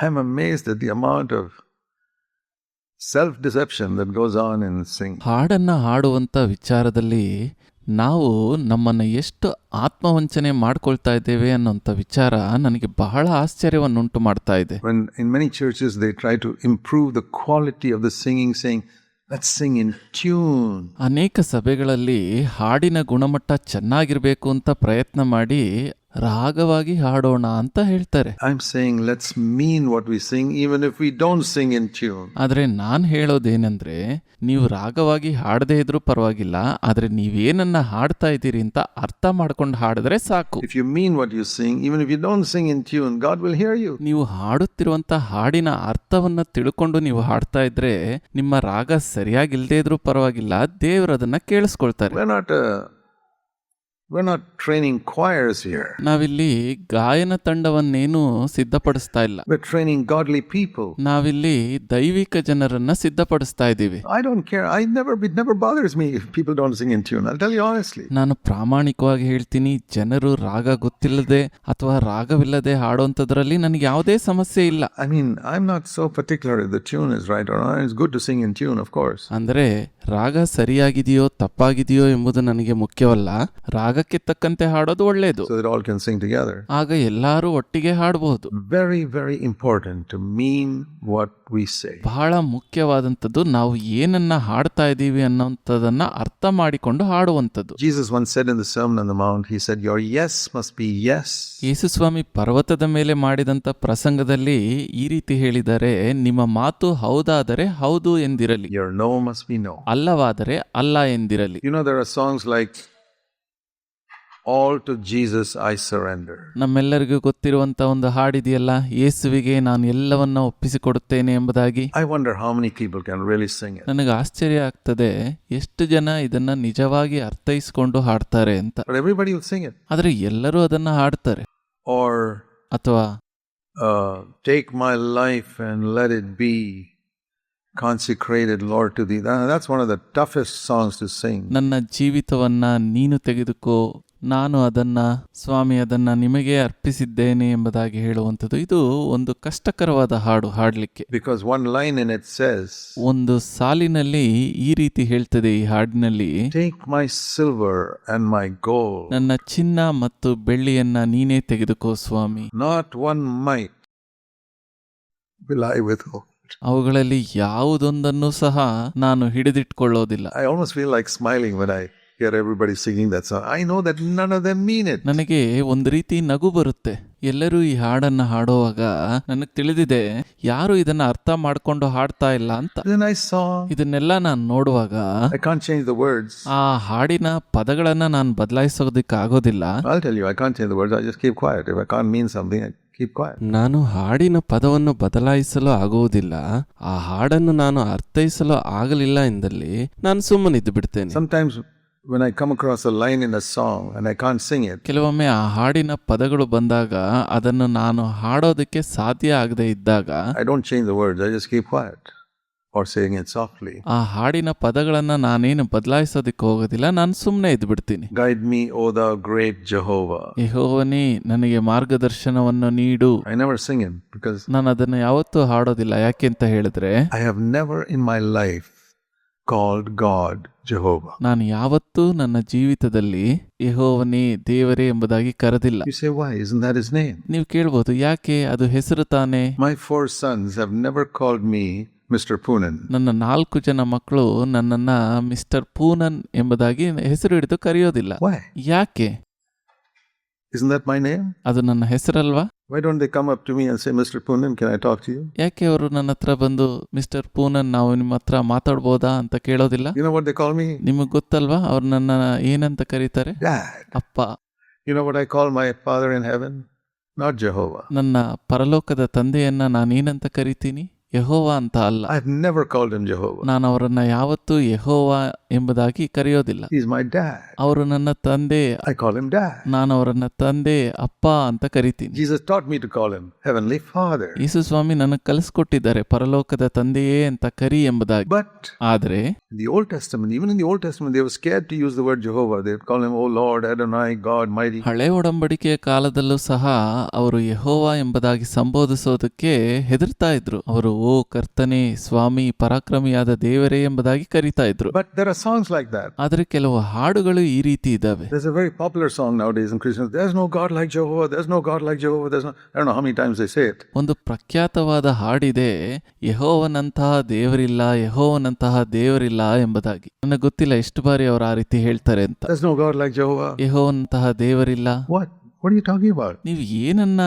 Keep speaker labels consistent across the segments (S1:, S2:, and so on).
S1: I'm amazed at the amount of self-deception that goes on in singing.
S2: ಹಾಡನ್ನ ಹಾಡುವಂಥ ವಿಚಾರದಲ್ಲಿ ನಾವು ನಮ್ಮನ್ನು ಎಷ್ಟು ಆತ್ಮವಂಚನೆ ಮಾಡ್ಕೊಳ್ತಾ ಇದ್ದೇವೆ ಅನ್ನೋಂಥ ವಿಚಾರ ನನಗೆ ಬಹಳ ಆಶ್ಚರ್ಯವನ್ನುಂಟು ಮಾಡ್ತಾ ಇದೆ.
S1: When in many churches they try to improve the quality of the singing, saying, let's sing in tune.
S2: ಅನೇಕ ಸಭೆಗಳಲ್ಲಿ ಹಾಡಿನ ಗುಣಮಟ್ಟ ಚೆನ್ನಾಗಿರ್ಬೇಕು ಅಂತ ಪ್ರಯತ್ನ ಮಾಡಿ ರಾಗವಾಗಿ ಹಾಡೋಣ ಅಂತ ಹೇಳ್ತಾರೆ.
S1: I'm saying let's mean what we sing even if we don't sing in tune.
S2: ಆದ್ರೆ ನಾನು ಹೇಳೋದೇನೆಂದ್ರೆ, ನೀವು ರಾಗವಾಗಿ ಹಾಡದೇ ಇದ್ರೂ ಪರವಾಗಿಲ್ಲ, ಆದ್ರೆ ನೀವೇನನ್ನ ಹಾಡ್ತಾ ಇದ್ದೀರಿ ಅಂತ ಅರ್ಥ ಮಾಡ್ಕೊಂಡು ಹಾಡಿದ್ರೆ ಸಾಕು.
S1: If you mean what you sing, even if you don't sing in tune, God will hear you.
S2: ನೀವು ಹಾಡುತ್ತಿರುವಂತ ಹಾಡಿನ ಅರ್ಥವನ್ನ ತಿಳ್ಕೊಂಡು ನೀವು ಹಾಡ್ತಾ ಇದ್ರೆ ನಿಮ್ಮ ರಾಗ ಸರಿಯಾಗಿಲ್ದೇ ಇದ್ರೂ ಪರವಾಗಿಲ್ಲ, ದೇವರದನ್ನ ಕೇಳಿಸ್ಕೊಳ್ತಾರೆ.
S1: We're not training choirs here.
S2: ನಾವಿಲ್ಲಿ ಗಾಯನ ತಂಡವನ್ನೇನು ಸಿದ್ಧಪಡಿಸ್ತಾ ಇಲ್ಲ.
S1: We're training godly people.
S2: ನಾವಿಲ್ಲಿ ದೈವಿಕ ಜನರನ್ನ ಸಿದ್ಧಪಡಿಸ್ತಾ ಇದ್ದೀವಿ.
S1: I don't care. It never bothers me if people don't sing in tune. I'll tell you honestly.
S2: ನಾನು ಪ್ರಾಮಾಣಿಕವಾಗಿ ಹೇಳ್ತೀನಿ, ಜನರು ರಾಗ ಗೊತ್ತಿಲ್ಲದೆ ಅಥವಾ ರಾಗವಿಲ್ಲದೆ ಹಾಡುವಂಥದ್ರಲ್ಲಿ ನನಗೆ ಯಾವುದೇ ಸಮಸ್ಯೆ ಇಲ್ಲ.
S1: I mean, I'm not so particular if the tune is right or not. It's good to sing in tune, of course.
S2: ಅಂದ್ರೆ ರಾಗ ಸರಿಯಾಗಿದೆಯೋ ತಪ್ಪಾಗಿದೆಯೋ ಎಂಬುದು ನನಗೆ ಮುಖ್ಯವಲ್ಲ, ರಾಗಕ್ಕೆ ತಕ್ಕಂತೆ ಹಾಡೋದು ಒಳ್ಳೆಯದು.
S1: So that all can sing together.
S2: ಆಗ ಎಲ್ಲರೂ ಒಟ್ಟಿಗೆ ಹಾಡಬಹುದು.
S1: Very, very important to mean what we say.
S2: ಬಹಳ ಮುಖ್ಯವಾದಂಥದ್ದು ನಾವು ಏನನ್ನ ಹಾಡ್ತಾ ಇದ್ದೀವಿ ಅನ್ನೋಂಥದನ್ನ ಅರ್ಥ ಮಾಡಿಕೊಂಡು ಹಾಡುವಂಥದ್ದು.
S1: Jesus once said in the Sermon on the Mount, he said, your yes must be yes.
S2: ಯೇಸುಸ್ವಾಮಿ ಪರ್ವತದ ಮೇಲೆ ಮಾಡಿದಂಥ ಪ್ರಸಂಗದಲ್ಲಿ ಈ ರೀತಿ ಹೇಳಿದ್ದಾರೆ, ನಿಮ್ಮ ಮಾತು ಹೌದಾದರೆ ಹೌದು ಎಂದಿರಲಿ,
S1: your no must be no.
S2: ಅಲ್ಲವಾದರೆ ಅಲ್ಲ ಎಂದಿರಲಿ.
S1: You know, there are songs like all to Jesus I surrender.
S2: ನಮ್ಮೆಲ್ಲರಿಗೂ ಗೊತ್ತಿರುವಂತ ಒಂದು ಹಾಡಿದೆಯಲ್ಲ, ಯೇಸುವಿಗೆ ನಾನು ಎಲ್ಲವನ್ನ ಒಪ್ಪಿಸಿಕೊಡುತ್ತೇನೆ ಎಂಬುದಾಗಿ.
S1: I wonder how many people can really sing it.
S2: ನನಗೆ ಆಶ್ಚರ್ಯ ಆಗ್ತದೆ ಎಷ್ಟು ಜನ ಇದನ್ನ ನಿಜವಾಗಿ ಅರ್ಥೈಸಿಕೊಂಡು ಹಾಡ್ತಾರೆ ಅಂತ.
S1: But everybody will sing it.
S2: ಆದ್ರೆ ಎಲ್ಲರೂ ಅದನ್ನ ಹಾಡ್ತಾರೆ.
S1: Or
S2: ಅಥವಾ
S1: take my life and let it be consecrated Lord to thee. That's one of the toughest songs to sing.
S2: ನನ್ನ ಜೀವಿತವನ್ನ ನೀನು ತೆಗೆದುಕೋ, ನಾನು ಅದನ್ನ ಸ್ವಾಮಿ ಅದನ್ನ ನಿಮಗೆ ಅರ್ಪಿಸಿದ್ದೇನೆ ಎಂಬುದಾಗಿ ಹೇಳುವಂಥದ್ದು. ಇದು ಒಂದು ಕಷ್ಟಕರವಾದ ಹಾಡು ಹಾಡ್ಲಿಕ್ಕೆ.
S1: Because one line in it says,
S2: ಒಂದು ಸಾಲಿನಲ್ಲಿ ಈ ರೀತಿ ಹೇಳ್ತದೆ ಈ ಹಾಡಿನಲ್ಲಿ,
S1: take my silver and my gold.
S2: ನನ್ನ ಚಿನ್ನ ಮತ್ತು ಬೆಳ್ಳಿಯನ್ನ ನೀನೇ ತೆಗೆದುಕೋ ಸ್ವಾಮಿ.
S1: Not one mite will I withhold.
S2: ಅವುಗಳಲ್ಲಿ ಯಾವುದೊಂದನ್ನು ಸಹ ನಾನು ಹಿಡಿದಿಟ್ಕೊಳ್ಳೋದಿಲ್ಲ.
S1: I almost feel like smiling when I hear everybody singing that song. I know that none of them mean it.
S2: ನನಗೆ ಒಂದು ರೀತಿ ನಗು ಬರುತ್ತೆ. ಎಲ್ಲರೂ ಈ ಹಾಡನ್ನ ಹಾಡುವಾಗ ನನಗೆ ತಿಳಿದಿದೆ ಯಾರು ಇದನ್ನ ಅರ್ಥ ಮಾಡ್ಕೊಂಡು ಹಾಡ್ತಾ ಇಲ್ಲ ಅಂತ.
S1: Then I saw,
S2: ಇದನ್ನೆಲ್ಲ ನಾನು ನೋಡುವಾಗ
S1: I can't change the words.
S2: ಆ ಹಾಡಿನ ಪದಗಳನ್ನ ನಾನು ಬದಲಾಯಿಸೋದಕ್ಕೆ ಆಗೋದಿಲ್ಲ.
S1: I'll tell you, I can't change the words. I just keep quiet. If I can't mean something, I keep quiet.
S2: ನಾನು ಹಾಡಿನ ಪದವನ್ನು ಬದಲಾಯಿಸಲು ಆಗುವುದಿಲ್ಲ, ಆ ಹಾಡನ್ನು ನಾನು ಅರ್ಥೈಸಲು ಆಗಲಿಲ್ಲ ಎಂದಲ್ಲಿ ನಾನು ಸುಮ್ಮನಿದ್ದು ಬಿಡ್ತೇನೆ.
S1: Sometimes when I come across a line in a song and I can't sing it,
S2: ಕೆಲವೊಮ್ಮೆ ಆ ಹಾಡಿನ ಪದಗಳು ಬಂದಾಗ ಅದನ್ನು ನಾನು ಹಾಡೋದಕ್ಕೆ ಸಾಧ್ಯ ಆಗದೆ ಇದ್ದಾಗ
S1: I don't change the words. I just keep quiet or saying it softly.
S2: ಆ ಹಾಡಿನ ಪದಗಳನ್ನ ನಾನೇನು ಬದಲಾಯಿಸೋದಕ್ಕೆ ಹೋಗೋದಿಲ್ಲ, ನಾನು ಸುಮ್ಮನೆ ಇದ್ದು ಬಿಡ್ತೀನಿ.
S1: Guide me, O thou great Jehovah.
S2: ಯೆಹೋವನೇ ನನಗೆ ಮಾರ್ಗದರ್ಶನವನ್ನು ನೀಡು.
S1: I never sing it because
S2: ನಾನು ಅದನ್ನು ಯಾವತ್ತೂ ಹಾಡೋದಿಲ್ಲ. ಯಾಕೆ ಅಂತ ಹೇಳಿದ್ರೆ,
S1: I have never in my life called God Jehovah.
S2: ನಾನು ಯಾವತ್ತೂ ನನ್ನ ಜೀವಿತದಲ್ಲಿ ಯೆಹೋವನೇ ದೇವರೇ ಎಂಬುದಾಗಿ ಕರೆದಿಲ್ಲ.
S1: You say, why? Isn't that his name?
S2: ನೀವು ಕೇಳ್ಬೋದು, ಯಾಕೆ, ಅದು ಹೆಸರು ತಾನೇ.
S1: My 4 sons have never called me Mr. Poonan.
S2: ನನ್ನ 4 ಜನ ಮಕ್ಕಳು ನನ್ನನ್ನ ಮಿಸ್ಟರ್ ಪೂನನ್ ಎಂಬುದಾಗಿ ಹೆಸರು ಹಿಡಿದು ಕರೆಯೋದಿಲ್ಲ.
S1: Why?
S2: ಯಾಕೆ?
S1: Isn't that my name?
S2: ಅದು ನನ್ನ ಹೆಸರಲ್ವಾ?
S1: Why don't they come up to me and say, Mr. Poonan, can I talk to you?
S2: ಯಾಕೆ ಅವರು ನನ್ನ ಹತ್ರ ಬಂದು ಮಿಸ್ಟರ್ ಪೂನನ್ ನಾವು ನಿಮ್ಮ ಹತ್ರ ಮಾತಾಡ್ಬೋದಾ ಅಂತ ಕೇಳೋದಿಲ್ಲ?
S1: You know what they call me?
S2: ನಿಮಗ್ ಗೊತ್ತಲ್ವಾ ಅವ್ರು ನನ್ನ ಏನಂತ ಕರೀತಾರೆ?
S1: Dad.
S2: ಅಪ್ಪ.
S1: You know what I call my Father in heaven? Not Jehovah.
S2: ನನ್ನ ಪರಲೋಕದ ತಂದೆಯನ್ನ ನಾನೇನಂತ ಕರಿತೀನಿ? ಯೆಹೋವ ಅಂತ ಅಲ್ಲ.
S1: I've never called him Jehovah.
S2: ನಾನು ಅವರನ್ನ ಯಾವತ್ತೂ ಯೆಹೋವ ಎಂಬುದಾಗಿ ಕರೆಯೋದಿಲ್ಲ.
S1: He's my dad.
S2: ಅವರು ನನ್ನ ತಂದೆ.
S1: I call him dad.
S2: ನಾನು ಅವರನ್ನ ತಂದೆ, ಅಪ್ಪ ಅಂತ ಕರಿತೀನಿ.
S1: Jesus taught me to call him Heavenly Father.
S2: ಯೇಸು ಸ್ವಾಮಿ ನನಗೆ ಕಲಿಸ್ಕೊಟ್ಟಿದ್ದಾರೆ ಪರಲೋಕದ ತಂದೆಯೇ ಅಂತ ಕರಿ ಎಂಬುದಾಗಿ.
S1: But
S2: ಆದ್ರೆ
S1: in the Old Testament, even in the Old Testament, they were scared to use the word Jehovah. They would call him, Oh Lord, Adonai, God, mighty.
S2: ಹಳೆ ಒಡಂಬಡಿಕೆಯ ಕಾಲದಲ್ಲೂ ಸಹ ಅವರು ಯೆಹೋವ ಎಂಬುದಾಗಿ ಸಂಬೋಧಿಸೋದಕ್ಕೆ ಹೆದರ್ತಾ ಇದ್ರು. ಅವರು ಓ ಕರ್ತನೆ, ಸ್ವಾಮಿ, ಪರಾಕ್ರಮಿಯಾದ ದೇವರೇ ಎಂಬುದಾಗಿ ಕರೀತಾ ಇದ್ರು.
S1: But there are songs like that.
S2: ಆದ್ರೆ ಕೆಲವು ಹಾಡುಗಳು ಈ ರೀತಿ ಇದಾವೆ.
S1: There's a very popular song nowadays in Christians. There's no God like Jehovah. There's no God like Jehovah. I don't know how many times they say it.
S2: ಒಂದು ಪ್ರಖ್ಯಾತವಾದ ಹಾಡಿದೆ, ಯೆಹೋವನಂತಹ ದೇವರಿಲ್ಲ, ಯೆಹೋವನಂತಹ ದೇವರಿಲ್ಲ ಎಂಬುದಾಗಿ. ನನಗೆ ಗೊತ್ತಿಲ್ಲ ಎಷ್ಟು ಬಾರಿ ಅವರು ಆ ರೀತಿ ಹೇಳ್ತಾರೆ ಅಂತ.
S1: There's no God like Jehovah.
S2: ಯೆಹೋವನಂತಹ ದೇವರಿಲ್ಲ.
S1: What are you talking about?
S2: ನೀವು ಏನನ್ನ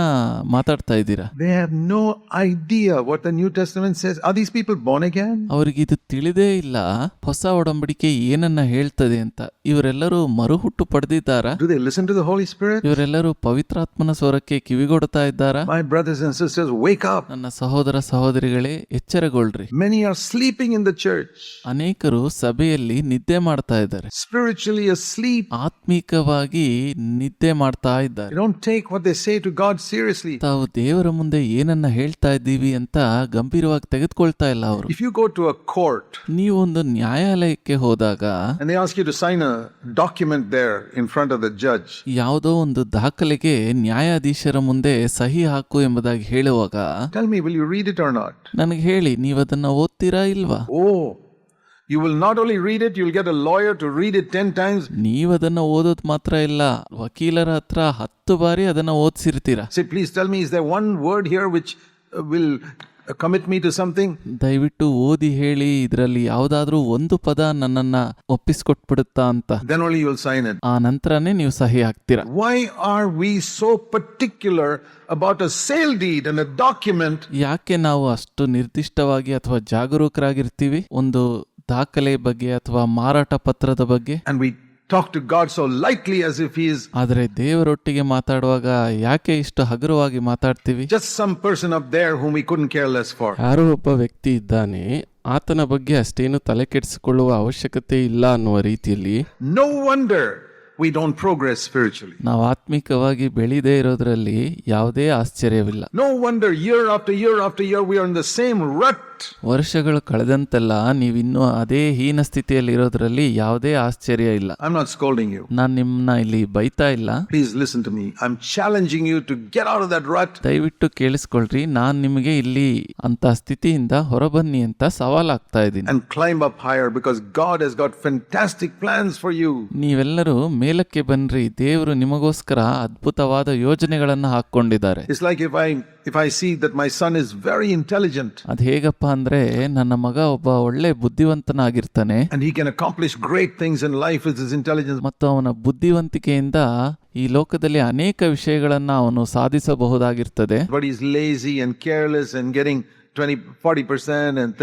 S2: ಮಾತಾಡ್ತಾ ಇದ್ದೀರಾ?
S1: They have no idea what the New Testament says. Are these people born again?
S2: ಅವರಿಗೆ ಇದು ತಿಳಿದೇ ಇಲ್ಲ ಹೊಸ ಒಡಂಬಡಿಕೆ ಏನನ್ನ ಹೇಳ್ತದೆ ಅಂತ. ಇವರೆಲ್ಲರೂ ಮರುಹುಟ್ಟು ಪಡೆದಿದ್ದಾರಾ?
S1: Do they listen to the Holy Spirit?
S2: ಇವರೆಲ್ಲರೂ ಪವಿತ್ರಾತ್ಮನ ಸ್ವರಕ್ಕೆ ಕಿವಿಗೊಡ್ತಾ ಇದ್ದಾರಾ?
S1: My brothers and sisters, wake up.
S2: ನನ್ನ ಸಹೋದರ ಸಹೋದರಿಗಳೇ, ಎಚ್ಚರಗೊಳ್ರಿ.
S1: Many are sleeping in the church.
S2: ಅನೇಕರು ಸಭೆಯಲ್ಲಿ ನಿದ್ದೆ ಮಾಡ್ತಾ ಇದ್ದಾರೆ.
S1: Spiritually asleep.
S2: ಆತ್ಮಿಕವಾಗಿ ನಿದ್ದೆ ಮಾಡ್ತಾ ಇದ್ದಾರೆ.
S1: They don't take what they say to God seriously.
S2: ತಾವು ದೇವರ ಮುಂದೆ ಏನನ್ನ ಹೇಳ್ತಾ ಇದ್ದೀವಿ ಅಂತ ಗಂಭೀರವಾಗಿ ತೆಗೆದುಕೊಳ್ತಾ ಇಲ್ಲ ಅವರು.
S1: If you go to a court,
S2: ನೀವು ಒಂದು ನ್ಯಾಯಾಲಯಕ್ಕೆ ಹೋದಾಗ
S1: and they ask you to sign a document there in front of the judge,
S2: ಯಾವುದೋ ಒಂದು ದಾಖಲೆಗೆ ನ್ಯಾಯಾಧೀಶರ ಮುಂದೆ ಸಹಿ ಹಾಕು ಎಂಬುದಾಗಿ ಹೇಳುವಾಗ,
S1: tell me, will you read it or not?
S2: ನನಗೆ ಹೇಳಿ, ನೀವು ಅದನ್ನ ಓದ್ತೀರಾ ಇಲ್ವಾ?
S1: Oh, you will not only read it, you will get a lawyer to read it 10 times.
S2: ನೀವದನ್ನ ಓದೋದು ಮಾತ್ರ ಇಲ್ಲ, ವಕೀಲರ ಹತ್ರ 10 ಬಾರಿ ಅದನ್ನ ಓದಿಸಿರ್ತೀರಾ.
S1: Say, please tell me, is there one word here which will commit me to something?
S2: ದಯವಿಟ್ಟು ಓದಿ ಹೇಳಿ, ಇದರಲ್ಲಿ ಯಾವುದಾದ್ರೂ ಒಂದು ಪದ ನನ್ನನ್ನ ಒಪ್ಪಿಸ್ಕೊಟ್ಬಿಡುತ್ತಾ ಅಂತ.
S1: Then only you will sign it.
S2: ಆ ನಂತರನೇ ನೀವು ಸಹಿ ಹಾಕ್ತೀರಾ.
S1: Why are we so particular about a sale deed and a document?
S2: ಯಾಕೆ ನಾವು ಅಷ್ಟು ನಿರ್ದಿಷ್ಟವಾಗಿ ಅಥವಾ ಜಾಗರೂಕರಾಗಿರ್ತೀವಿ ಒಂದು ದಾಖಲೆ ಬಗ್ಗೆ ಅಥವಾ ಮಾರಾಟ ಪತ್ರದ ಬಗ್ಗೆ?
S1: And we talk to God so lightly as if he is
S2: ಆದರೆ ದೇವರೊಟ್ಟಿಗೆ ಮಾತಾಡುವಾಗ ಯಾಕೆ ಇಷ್ಟು ಹಗುರವಾಗಿ ಮಾತಾಡ್ತೀವಿ?
S1: just some person up there whom we couldn't care less for.
S2: ಯಾರೋ ಒಬ್ಬ ವ್ಯಕ್ತಿ ಇದ್ದಾನೆ, ಆತನ ಬಗ್ಗೆ ಅಷ್ಟೇನು ತಲೆ ಕೆಡಿಸಿಕೊಳ್ಳುವ ಅವಶ್ಯಕತೆ ಇಲ್ಲ ಅನ್ನುವ ರೀತಿಯಲ್ಲಿ.
S1: No wonder we don't progress spiritually.
S2: ನಾವು ಆತ್ಮಿಕವಾಗಿ ಬೆಳೆದೇ ಇರೋದ್ರಲ್ಲಿ ಯಾವುದೇ ಆಶ್ಚರ್ಯವಿಲ್ಲ.
S1: No wonder year after year after year we are in the same rut.
S2: ವರ್ಷಗಳು ಕಳೆದಂತೆಲ್ಲ ನೀವಿನ್ನೂ ಅದೇ ಹೀನ ಸ್ಥಿತಿಯಲ್ಲಿ ಇರೋದ್ರಲ್ಲಿ ಯಾವುದೇ ಆಶ್ಚರ್ಯ ಇಲ್ಲ.
S1: I'm not scolding you.
S2: ನಾನು ನಿಮ್ಮನ್ನ ಇಲ್ಲಿ ಬೈತಾ ಇಲ್ಲ.
S1: Please listen to me. I'm challenging you to get out of that rut.
S2: ದಯವಿಟ್ಟು ಕೇಳಿಸ್ಕೊಳ್ರಿ, ನಾನು ನಿಮಗೆ ಇಲ್ಲಿ ಅಂತ ಸ್ಥಿತಿಯಿಂದ ಹೊರಬನ್ನಿ ಅಂತ ಸವಾಲಾಗ್ತಾ ಇದ್ದೀನಿ.
S1: And climb up higher because God has got fantastic plans for you.
S2: ನೀವೆಲ್ಲರೂ ಮೇಲಕ್ಕೆ ಬನ್ರಿ, ದೇವರು ನಿಮಗೋಸ್ಕರ ಅದ್ಭುತವಾದ ಯೋಜನೆಗಳನ್ನ ಹಾಕೊಂಡಿದ್ದಾರೆ.
S1: It's like if I see that my son is very intelligent.
S2: ಅದು ಹೇಗಪ್ಪ ಅಂದ್ರೆ, ನನ್ನ ಮಗ ಒಬ್ಬ ಒಳ್ಳೆ ಬುದ್ಧಿವಂತನಾಗಿರ್ತಾನೆ
S1: and he can accomplish great things in life with his intelligence.
S2: ಮತ್ತು ಅವನ ಬುದ್ಧಿವಂತಿಕೆಯಿಂದ ಈ ಲೋಕದಲ್ಲಿ ಅನೇಕ ವಿಷಯಗಳನ್ನ ಅವನು ಸಾಧಿಸಬಹುದಾಗಿರ್ತದೆ.
S1: But he's lazy and careless and getting 40% and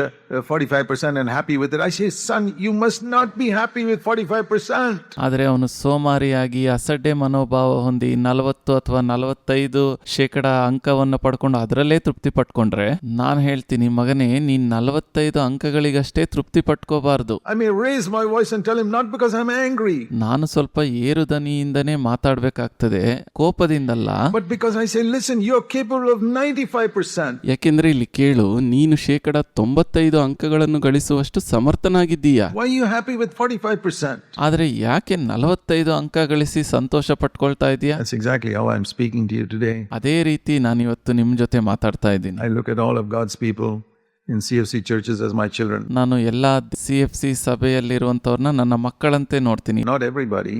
S1: 45% and happy with it. I say, son, you must not be happy with 45%.
S2: ಆದರೆ ಅವನು ಸೋಮಾರಿಯಾಗಿ ಅಸಡ್ಡೆ ಮನೋಭಾವ ಹೊಂದಿ 40 ಅಥವಾ 45% ಅಂಕವನ್ನು ಪಡ್ಕೊಂಡು ಅದರಲ್ಲೇ ತೃಪ್ತಿ ಪಟ್ಕೊಂಡ್ರೆ, ನಾನು ಹೇಳ್ತೀನಿ, ಮಗನೇ, ನೀನ್ 45 ಅಂಕಗಳಿಗಷ್ಟೇ ತೃಪ್ತಿ ಪಟ್ಕೋಬಾರ್ದು.
S1: I may raise my voice and tell him, not because I'm angry.
S2: ನಾನು ಸ್ವಲ್ಪ ಏರುದನಿಯಿಂದನೇ ಮಾತಾಡ್ಬೇಕಾಗ್ತದೆ, ಕೋಪದಿಂದಲ್ಲ.
S1: But because I say, listen, you're capable of 95%.
S2: ಯಾಕೆಂದ್ರೆ ಇಲ್ಲಿ ಕೇಳು, ನೀನು 95% ಅಂಕಗಳನ್ನು ಗಳಿಸುವಷ್ಟು ಸಮರ್ಥನಾಗಿದ್ದೀಯಾ.
S1: Why are you happy with 45%?
S2: ಆದ್ರೆ ಯಾಕೆ 45 ಅಂಕ ಗಳಿಸಿ ಸಂತೋಷ ಪಟ್ಕೊಳ್ತಾ ಇದೀಯಾ?
S1: That's exactly how I'm speaking to you today.
S2: ಅದೇ ರೀತಿ ನಾನು ಇವತ್ತು ನಿಮ್ ಜೊತೆ ಮಾತಾಡ್ತಾ ಇದ್ದೀನಿ.
S1: I look at all of God's people in CFC churches as my children.
S2: ನಾನು ಎಲ್ಲಾ CFC ಸಭೆಯಲ್ಲಿರುವಂತವ್ರನ್ನ ನನ್ನ ಮಕ್ಕಳಂತೆ ನೋಡ್ತೀನಿ.
S1: Not everybody,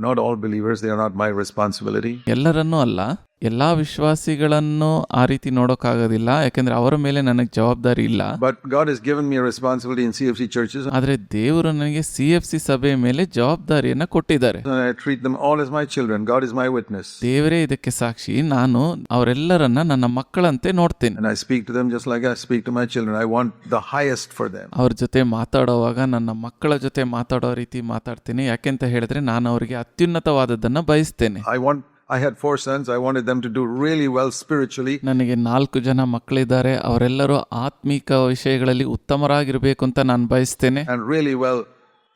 S1: not all believers, they are not my responsibility.
S2: ಎಲ್ಲರನ್ನೂ ಅಲ್ಲ, ಎಲ್ಲಾ ವಿಶ್ವಾಸಿಗಳನ್ನು ಆ ರೀತಿ ನೋಡೋಕ್ಕಾಗೋದಿಲ್ಲ, ಯಾಕೆಂದ್ರೆ ಅವರ ಮೇಲೆ ನನಗೆ ಜವಾಬ್ದಾರಿ ಇಲ್ಲ.
S1: But God has given me a responsibility in CFC churches.
S2: ಆದ್ರೆ ದೇವರು ನನಗೆ CFC ಸಭೆ ಮೇಲೆ ಜವಾಬ್ದಾರಿಯನ್ನ ಕೊಟ್ಟಿದ್ದಾರೆ.
S1: I treat them all as my children. God is my witness.
S2: ದೇವರೇ ಇದಕ್ಕೆ ಸಾಕ್ಷಿ. ನಾನು ಅವರೆಲ್ಲರನ್ನ ನನ್ನ ಮಕ್ಕಳಂತೆ ನೋಡ್ತೇನೆ.
S1: And I speak to them just like I speak to my children. I want the highest for them.
S2: ಅವ್ರ ಜೊತೆ ಮಾತಾಡುವಾಗ ನನ್ನ ಮಕ್ಕಳ ಜೊತೆ ಮಾತಾಡೋ ರೀತಿ ಮಾತಾಡ್ತೇನೆ. ಯಾಕೆಂತ ಹೇಳಿದ್ರೆ ನಾನು ಅವರಿಗೆ ಅತ್ಯುನ್ನತವಾದದ್ದನ್ನ ಬಯಸ್ತೇನೆ.
S1: I want I had 4 sons. I wanted them to do really well spiritually.
S2: ನನಗೆ 4 ಜನ ಮಕ್ಕಳಿದ್ದಾರೆ. ಅವರೆಲ್ಲರೂ ಆತ್ಮಿಕ ವಿಷಯಗಳಲ್ಲಿ ಉತ್ತಮರಾಗಿರಬೇಕು ಅಂತ ನಾನು ಬಯಸ್ತೇನೆ.
S1: And really well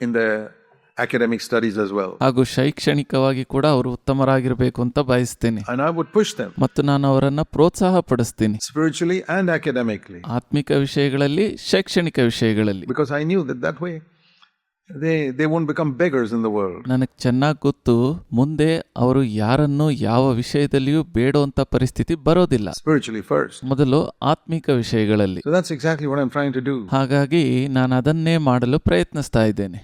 S1: in the academic studies as well.
S2: ಹಾಗೂ ಶೈಕ್ಷಣಿಕವಾಗಿ ಕೂಡ ಅವರು ಉತ್ತಮರಾಗಿರಬೇಕು ಅಂತ ಬಯಸ್ತೇನೆ.
S1: And I would push them
S2: ಮತ್ತು ನಾನು ಅವರನ್ನ ಪ್ರೋತ್ಸಾಹ ಪಡಿಸ್ತೀನಿ
S1: spiritually and academically.
S2: ಆತ್ಮಿಕ ವಿಷಯಗಳಲ್ಲಿ, ಶೈಕ್ಷಣಿಕ ವಿಷಯಗಳಲ್ಲಿ.
S1: Because I knew that way they won't become beggars in the world.
S2: ನನಗೆ ಚೆನ್ನಾಗಿ ಗೊತ್ತು, ಮುಂದೆ ಅವರು ಯಾರನ್ನು ಯಾವ ವಿಷಯದಲ್ಲಿಯೂ ಬೇಡುವಂತ ಪರಿಸ್ಥಿತಿ ಬರೋದಿಲ್ಲ.
S1: Spiritually first.
S2: ಮೊದಲು ಆತ್ಮಿಕ ವಿಷಯಗಳಲ್ಲಿ.
S1: So that's exactly what I'm trying to do.
S2: ಹಾಗಾಗಿ ನಾನು ಅದನ್ನೇ ಮಾಡಲು ಪ್ರಯತ್ನಿಸ್ತಾ ಇದ್ದೇನೆ.